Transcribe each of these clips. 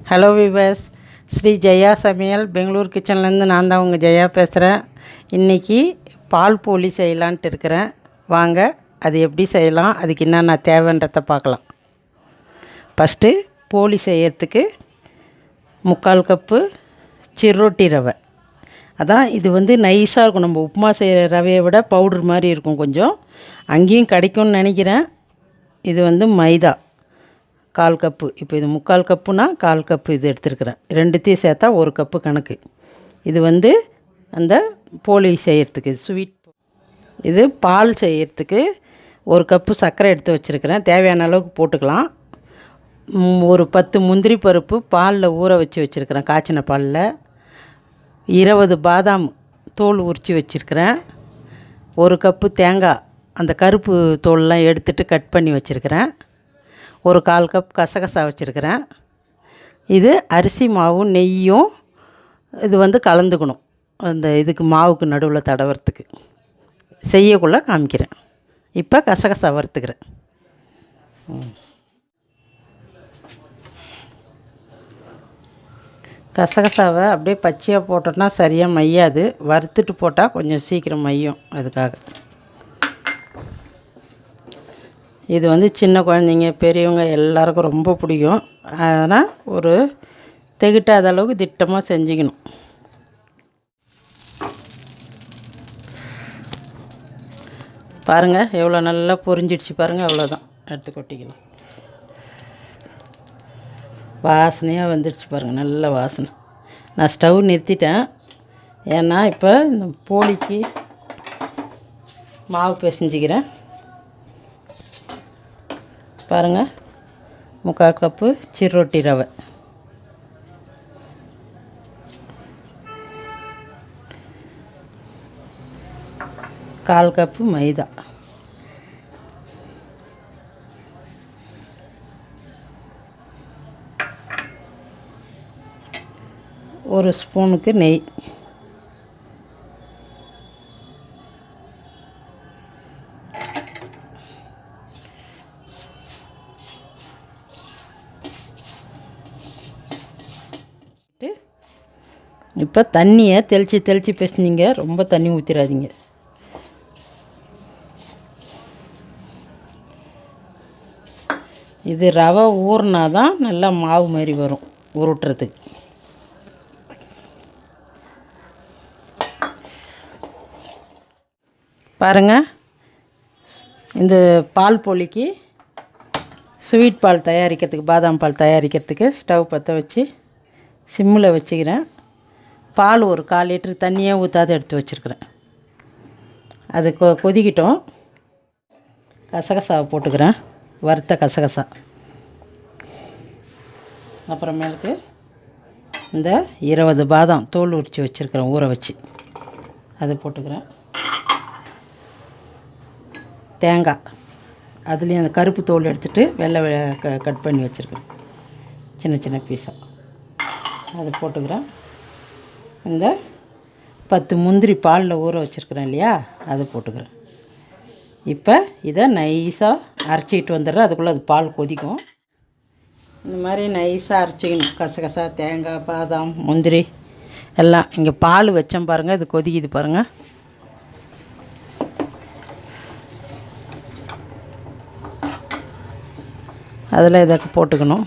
Hello viewers, Sri Jaya சமையல் பெங்களூர் கிச்சன்லேருந்து நான் தான் உங்கள் ஜெயா பேசுகிறேன். இன்றைக்கி பால் போலி செய்யலான்ட்டு இருக்கிறேன். வாங்க அது எப்படி செய்யலாம், அதுக்கு என்னென்ன தேவைன்றதை பார்க்கலாம். ஃபஸ்ட்டு போலி செய்யறதுக்கு 3/4 கப்பு சிரோட்டி ரவை. அதான் இது நைஸாக இருக்கும். நம்ம உப்புமா செய்கிற ரவையை விட பவுட்ரு மாதிரி இருக்கும். கொஞ்சம் அங்கேயும் கிடைக்கும்னு நினைக்கிறேன். இது மைதா 1/4 கப்பு. இப்போ இது 3/4 கப்புனா 1/4 கப்பு இது எடுத்துருக்கிறேன். ரெண்டுத்தையும் சேர்த்தா 1 கப்பு கணக்கு. இது அந்த போலி செய்கிறதுக்கு ஸ்வீட். இது பால் செய்கிறதுக்கு 1 கப்பு சர்க்கரை எடுத்து வச்சுருக்கிறேன். தேவையான அளவுக்கு போட்டுக்கலாம். ஒரு 10 முந்திரி பருப்பு பாலில் ஊற வச்சு வச்சுருக்கிறேன், காய்ச்சின பாலில். 20 பாதாம் தோல் உரித்து வச்சுருக்கிறேன். 1 கப்பு தேங்காய், அந்த கருப்பு தோல்லாம் எடுத்துகிட்டு கட் பண்ணி வச்சுருக்கிறேன். ஒரு 1/4 கப் கசகசா வச்சுருக்கிறேன். இது அரிசி மாவும் நெய்யும் இது கலந்துக்கணும். அந்த இதுக்கு மாவுக்கு நடுவில் தடவுறதுக்கு செய்யக்குள்ளே காமிக்கிறேன். இப்போ கசகசா வறுத்துக்கிறேன். கசகசாவை அப்படியே பச்சையாக போட்டோன்னா சரியாக மையாது. வறுத்துட்டு போட்டால் கொஞ்சம் சீக்கிரம் மையும். அதுக்காக இது சின்ன குழந்தைங்க பெரியவங்க எல்லாருக்கும் ரொம்ப பிடிக்கும். அதனால் ஒரு திகட்டாத அளவுக்கு திட்டமாக செஞ்சுக்கணும். பாருங்கள் எவ்வளோ நல்லா பொரிஞ்சிடுச்சு பாருங்கள். அவ்வளோதான், எடுத்து கொட்டிக்கலாம். வாசனையாக வந்துடுச்சு பாருங்கள், நல்ல வாசனை. நான் ஸ்டவ் நிறுத்திட்டேன். ஏன்னா இப்போ இந்த போலிக்கு மாவு பிசைஞ்சிக்கிறேன். பாருங்கள், 3/4 கப்பு சிரோட்டி ரவை, 1/4 கப்பு மைதா, ஒரு ஸ்பூனுக்கு நெய், இப்போ தண்ணியை தெளித்து பிசைஞ்சிங்க. ரொம்ப தண்ணி ஊற்றிடாதீங்க. இது ரவை ஊறினா தான் நல்லா மாவு மாதிரி வரும் உருட்டுறதுக்கு. பாருங்கள், இந்த பால் போலிக்கு ஸ்வீட் பால் தயாரிக்கிறதுக்கு, பாதாம் பால் தயாரிக்கிறதுக்கு ஸ்டவ் பற்ற வச்சு சிம்மில் வச்சுக்கிறேன். பால் ஒரு 1/4 லிட்டரு தண்ணியே ஊற்றாத எடுத்து வச்சுருக்கிறேன். அது கொதிக்கிட்டோம். கசகசாவை போட்டுக்கிறேன், வறுத்த கசகசா. அப்புறமேலுக்கு இந்த 20 பாதாம் தோல் உரித்து வச்சுருக்கிறேன், ஊற வச்சு, அது போட்டுக்கிறேன். தேங்காய், அதுலேயும் அந்த கருப்பு தோல் எடுத்துகிட்டு வெள்ளை கட் பண்ணி வச்சுருக்கேன் சின்ன சின்ன பீஸாக, அது போட்டுக்கிறேன். இந்த 10 முந்திரி பாலில் ஊற வச்சுருக்கிறேன் இல்லையா, அது போட்டுக்கிறேன். இப்போ இதை நைஸாக அரைச்சிக்கிட்டு வந்துடுறேன். அதுக்குள்ளே அது பால் கொதிக்கும். இந்த மாதிரி நைஸாக அரைச்சிக்கணும். கசகசா, தேங்காய், பாதாம், முந்திரி எல்லாம். இங்கே பால் வச்சேன் பாருங்கள், இது கொதிக்குது பாருங்கள். அதில் இதை போட்டுக்கணும்.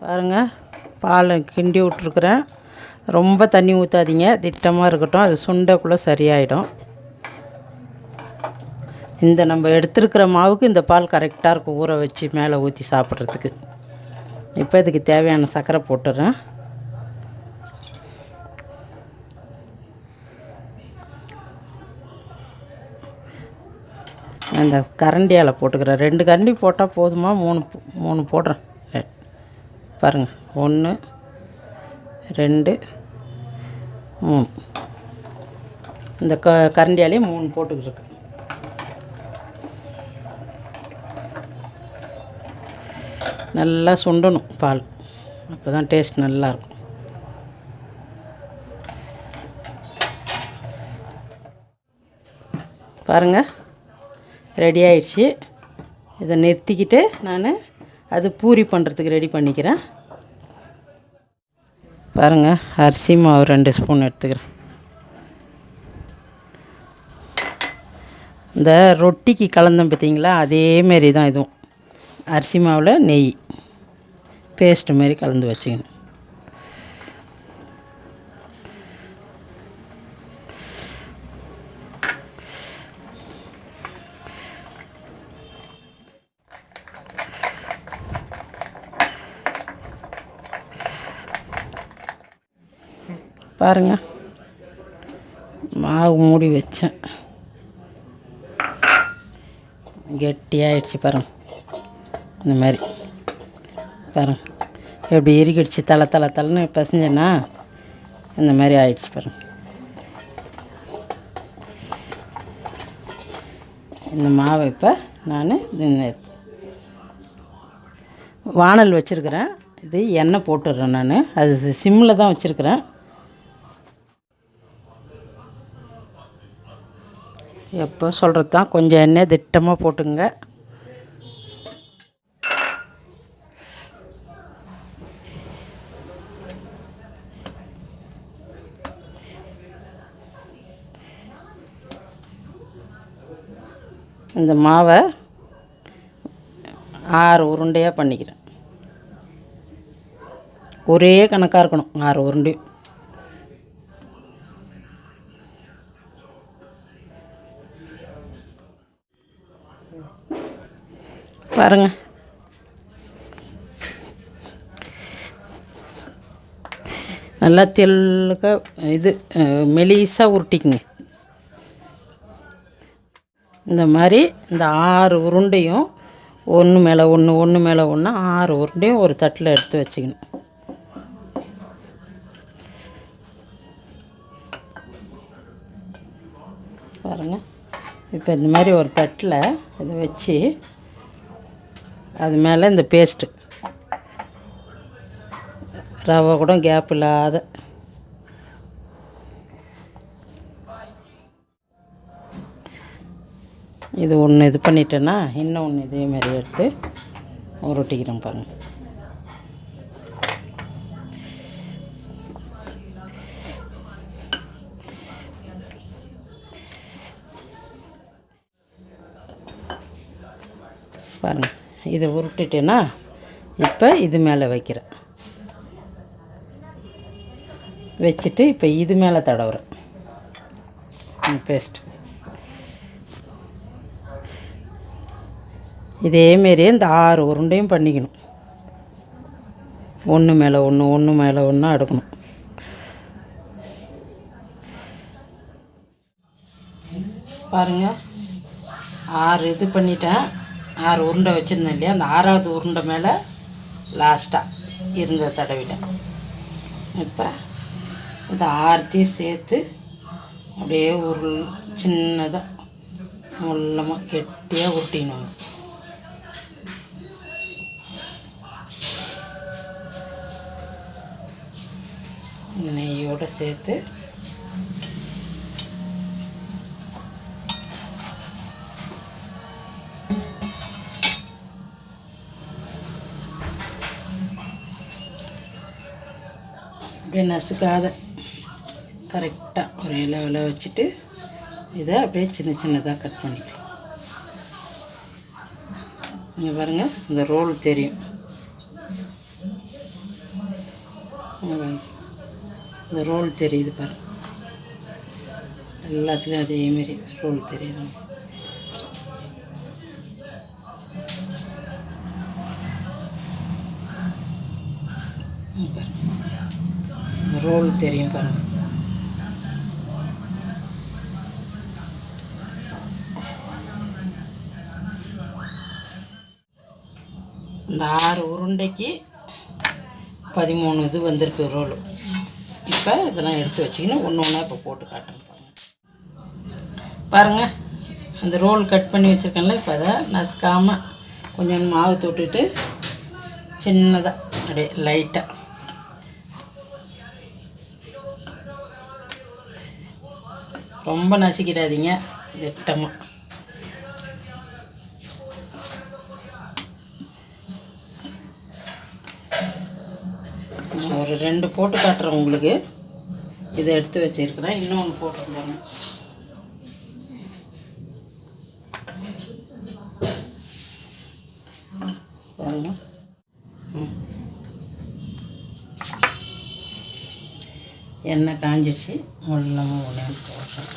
பாருங்கள், பால் கிண்டி விட்ருக்குறேன். ரொம்ப தண்ணி ஊற்றாதீங்க, திட்டமாக இருக்கட்டும். அது சுண்டக்குள்ளே சரியாயிடும். இந்த நம்ம எடுத்துருக்கிற மாவுக்கு இந்த பால் கரெக்டாக இருக்கும், ஊற வச்சு மேலே ஊற்றி சாப்பிட்றதுக்கு. இப்போ இதுக்கு தேவையான சர்க்கரை போட்டுறேன். அந்த கரண்டியால் போட்டுக்கிறேன். 2 கரண்டி போட்டால் போதுமா, 3 போடுறேன். பாருங்கள், 1 2 3. இந்த கரண்டியாலே 3 போட்டுக்கிட்டுருக்கேன். நல்லா சுண்டணும் பால். அப்போ தான் டேஸ்ட் நல்லாயிருக்கும். பாருங்கள், ரெடி ஆயிடுச்சு. இதை நிறுத்திக்கிட்டு நான் அது பூரி பண்ணுறதுக்கு ரெடி பண்ணிக்கிறேன். பாருங்கள், அரிசி மாவு 2 ஸ்பூன் எடுத்துக்கிறேன். இந்த ரொட்டிக்கு கலந்தோம் பார்த்தீங்களா, அதேமாரி தான் இதுவும். அரிசி மாவில் நெய் பேஸ்ட்டு மாரி கலந்து வச்சுக்கணும். பாருங்கள், மாவு மூடி வச்சேன், கெட்டியாகிடுச்சு. பாருங்கள், இந்த மாதிரி பாருங்கள் எப்படி இறுக்கிடுச்சு. தலைன்னு பசஞ்சேன்னா இந்த மாதிரி ஆயிடுச்சு. பாருங்கள், இந்த மாவை இப்போ நான் வானல் வச்சுருக்கிறேன். இது எண்ணெய் போட்டுடுறேன். நான் அது சிம்மில் தான் வச்சுருக்கிறேன். எப்போ சொல்கிறது தான், கொஞ்சம் எண்ணெய் திட்டமாக போட்டுங்க. இந்த மாவை 6 உருண்டையாக பண்ணிக்கிறேன். ஒரே கணக்காக இருக்கணும் 6 உருண்டையும். பாருங்கள், நல்லா தெல்லுக்க இது மெலிசாக உருட்டிக்குங்க. இந்த மாதிரி இந்த 6 உருண்டையும் ஒன்று மேலே ஒன்று 6 உருண்டையும் ஒரு தட்டில் எடுத்து வச்சுக்கணும். பாருங்கள், இப்போ இந்த மாதிரி ஒரு தட்டில் இதை வச்சு அது மேலே இந்த பேஸ்ட்டு ரவை கூட கேப் இல்லாத இது ஒன்று இது பண்ணிட்டேன்னா இன்னும் ஒன்று இதேமாரி எடுத்து உருட்டிக்கிறேன். பாருங்கள், பாருங்கள், இதை உருட்டிட்டேன்னா இப்போ இது மேலே வைக்கிறேன். வச்சுட்டு இப்போ இது மேலே தடவுறேன் பேஸ்ட். இதேமாரி இந்த 6 உருண்டையும் பண்ணிக்கணும். ஒன்று மேலே ஒன்று அடுக்கணும். பாருங்கள், 6 இது பண்ணிட்டேன். 6 உருண்டை வச்சுருந்தேன் இல்லையா, அந்த 6ஆவது உருண்டை மேலே லாஸ்ட்டாக இருந்த தடவிட்டேன். இப்போ இந்த 6த்தையும் சேர்த்து அப்படியே சின்னதாக முள்ளமாக கெட்டியாக உருட்டினோம். நெய்யோடு சேர்த்து அப்படியே நசுக்காத கரெக்டாக ஒரே லெவலில் வச்சுட்டு இதை அப்படியே சின்னதாக கட் பண்ணிக்கலாம். இங்கே பாருங்கள், இந்த ரோல் தெரியும். இந்த ரோல் தெரியுது பாருங்கள், எல்லாத்துலேயும் அதேமாரி ரோல் தெரியுது. பாருங்கள், இந்த ரோல் தெரியும் பாருங்கள். இந்த 6 உருண்டைக்கு 13 இது வந்திருக்கு ரோலு. இப்போ இதெல்லாம் எடுத்து வச்சிக்கின்னு ஒன்று ஒன்றா இப்போ போட்டு காட்டுறேன். பாருங்கள், அந்த ரோல் கட் பண்ணி வச்சுருக்கேன்ல, இப்போ அதை நசுக்காமல் கொஞ்சம் மாவு தொட்டுட்டு சின்னதாக அப்படியே லைட்டாக ரொம்ப நசுக்கிடாதீங்க, திட்டமாக. நான் ஒரு 2 போட்டு காட்டுறேன் உங்களுக்கு. இதை எடுத்து வச்சுருக்கிறேன். இன்னொன்று போட்டுருந்தாங்க. பாருங்க. எண்ணெய் காஞ்சிடுச்சு. முள்ளமாக ஒன்று போடுறேன்.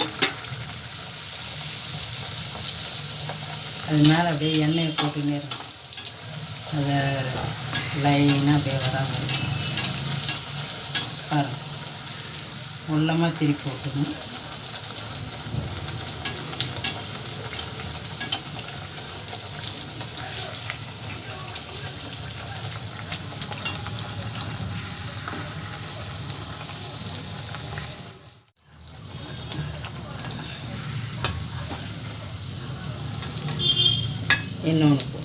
அது மேலே அப்படியே எண்ணெயை போட்டுன்னே இருக்கும். அதை லைனாக அப்படியே வராமல் பாருங்கள். முள்ளமாக திருப்பி போட்டுக்கணும். இன்னொன்று போடு.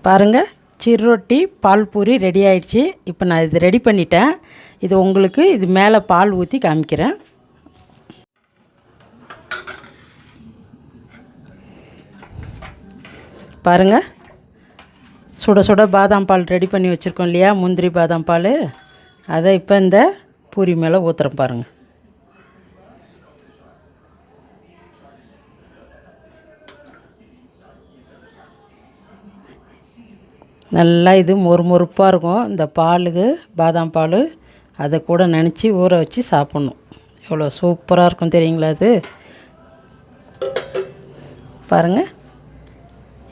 பாருங்கள், சிறுரொட்டி பால் பூரி ரெடி ஆயிடுச்சு. இப்போ நான் இது ரெடி பண்ணிட்டேன். இது உங்களுக்கு இது மேலே பால் ஊற்றி காமிக்கிறேன். பாருங்கள், சுட சுட பாதாம் பால் ரெடி பண்ணி வச்சுருக்கோம் இல்லையா, முந்திரி பாதாம் பால். அதை இப்போ இந்த பூரி மேலே ஊற்றுறேன் பாருங்கள். நல்லா இது மொறுமொறுப்பாக இருக்கும். இந்த பாலுக்கு பாதாம் பால் அதை கூட நினச்சி ஊற வச்சு சாப்பிட்ணும். எவ்வளோ சூப்பராக இருக்கும் தெரியுங்களா? அது பாருங்கள்,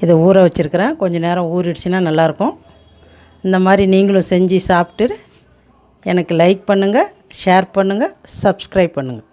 இதை ஊற வச்சுருக்கிறேன். கொஞ்சம் நேரம் ஊறிடுச்சுன்னா நல்லாயிருக்கும். இந்த மாதிரி நீங்களும் செஞ்சு சாப்பிட்டு எனக்கு லைக் பண்ணுங்கள், ஷேர் பண்ணுங்கள், சப்ஸ்கிரைப் பண்ணுங்கள்.